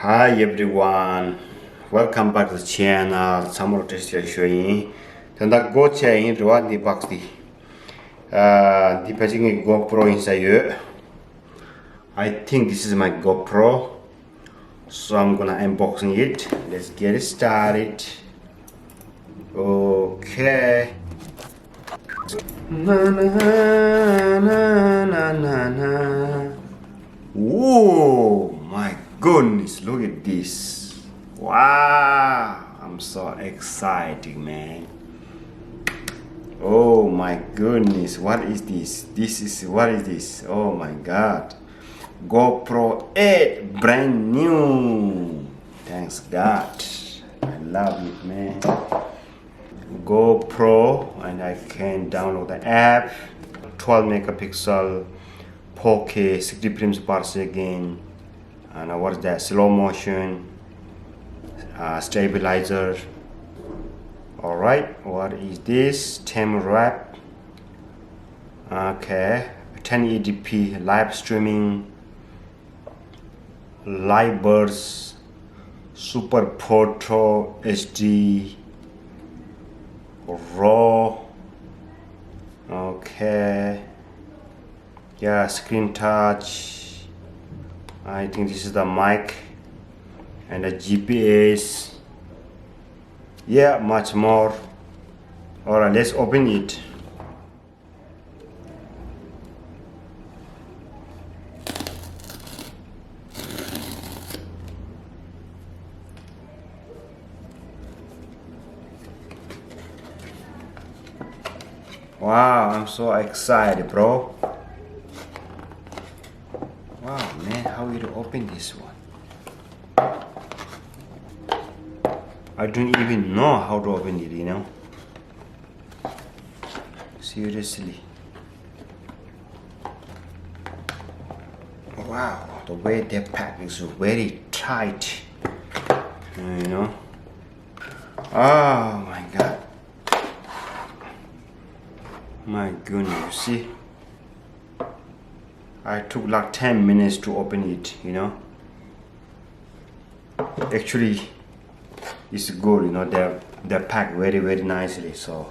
Hi everyone, welcome back to the channel. Samuro test showing. Then that go chain what the box the patching GoPro inside here. I think this is my GoPro, so I'm gonna unboxing it. Let's get it started. Okay. Na na na na na na. Whoa, my goodness, look at this. Wow, I'm so excited, man. Oh my goodness, what is this? What is this? Oh my god. GoPro 8, brand new. Thanks God. I love it, man. GoPro, and I can download the app. 12 megapixel, 4K, 60 frames per second, and what is that? Slow motion, stabilizer. All right, what is this? Time wrap. Okay, 1080p live streaming, live burst, super photo HD, raw. Okay, yeah, screen touch. I think this is the mic and the GPS. Yeah, much more. All right, let's open it. Wow, I'm so excited, bro. Wow, man, how will you open this one? I don't even know how to open it, you know? Seriously. Wow, the way they pack is very tight. You know? Oh my god. My goodness, you see? I took like 10 minutes to open it, you know? Actually, it's good, you know, they're packed very nicely, so.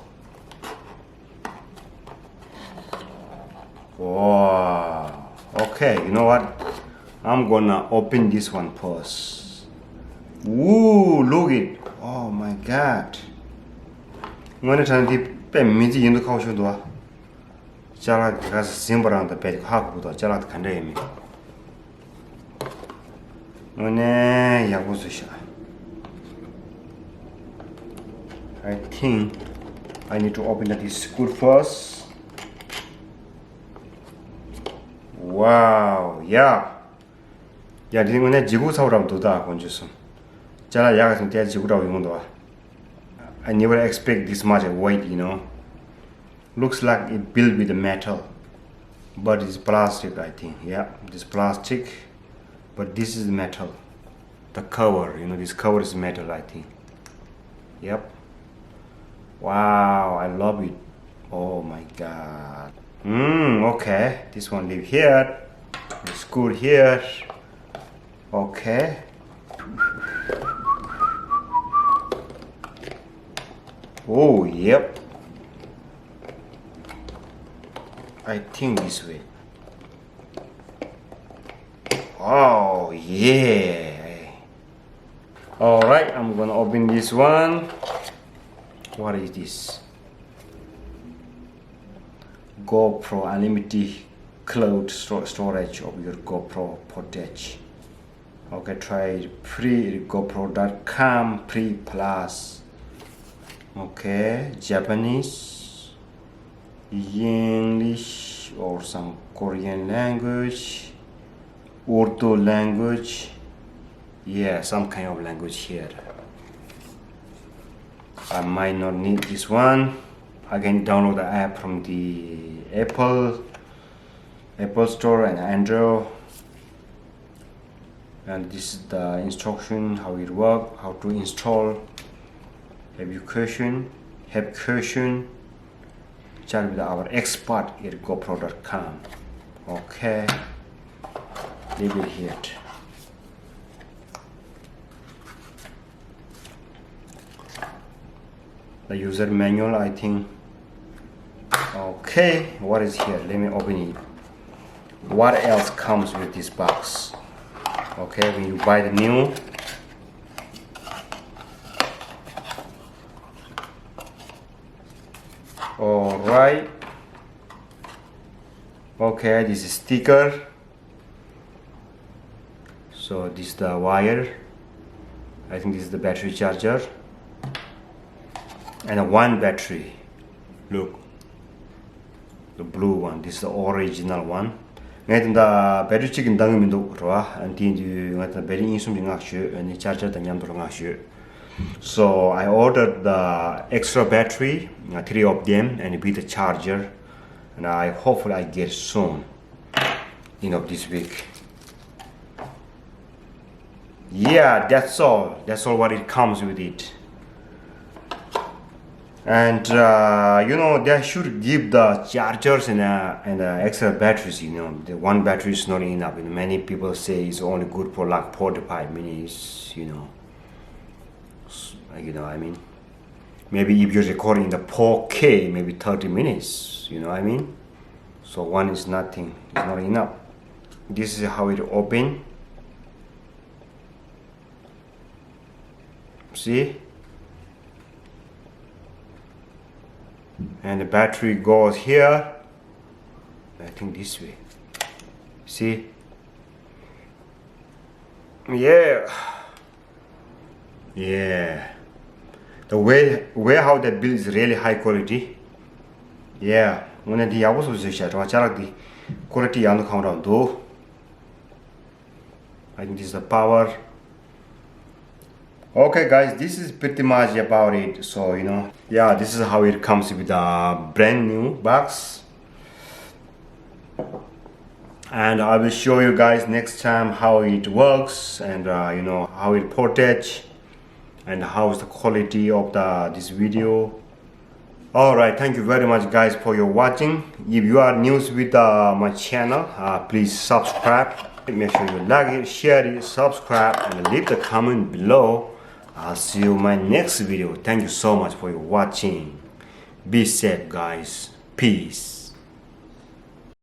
Wow. Okay, you know what? I'm gonna open this one first. Woo, look it. Oh my god. I'm gonna try to 뱀미지 인도 카우쇼도와 자라 가서 심벌한다 배고 하고도 자라 간대미 오네 야고수샤 I think I need to open this screw first. Wow, yeah. 야, 니는 지구 사오라면 도다 건주스. 자라 야가 좀 때 지구라고 이건도와. I never expect this much weight, you know. Looks like it built with the metal, but it's plastic, I think. Yeah, this plastic, but this is metal. The cover, you know, this cover is metal, I think. Yep. Wow, I love it. Oh my god. Okay. This one live here. The screw here. Okay. Oh, yep. I think this way. Oh, yeah. All right, I'm gonna open this one. What is this? GoPro Unlimited Cloud Storage of your GoPro footage. Okay, try free GoPro.com free plus. Okay, Japanese, English, or some Korean language, Urdu language. Yeah, some kind of language here. I might not need this one. I can download the app from the Apple Store and Android. And this is the instruction, how it works, how to install. Have question. Chat with our expert at GoPro.com. Okay, leave it here. the user manual, I think. Okay, what is here? Let me open it. What else comes with this box? Okay, when you buy the new, all right. Okay, this is sticker. So this is the wire. I think this is the battery charger. And one battery. Look, the blue one. This is the original one. Ngayon the battery chicken dang min do roa. Anti du ngayon battery insum ding akshu and charger the nyam do akshu. So I ordered the extra battery, 3 of them, and with the charger. And hopefully I get soon, this week. Yeah, that's all what it comes with it. And they should give the chargers and extra batteries. The one battery is not enough. And many people say it's only good for like 45 minutes. I mean, maybe if you're recording the 4K, maybe 30 minutes. So one is nothing, it's not enough. This is how it open. See? And the battery goes here. I think this way. See? Yeah. The way how that build is really high quality. Yeah. When the yawas was the quality on the counter do. I think this is the power. Okay guys, this is pretty much about it. So yeah, this is how it comes with a brand new box. And I will show you guys next time how it works and how it protects and how is the quality of this video. Alright, thank you very much guys for your watching. If you are new with my channel, please subscribe. Make sure you like it, share it, subscribe, and leave the comment below. I'll see you in my next video. Thank you so much for your watching. Be safe guys. Peace.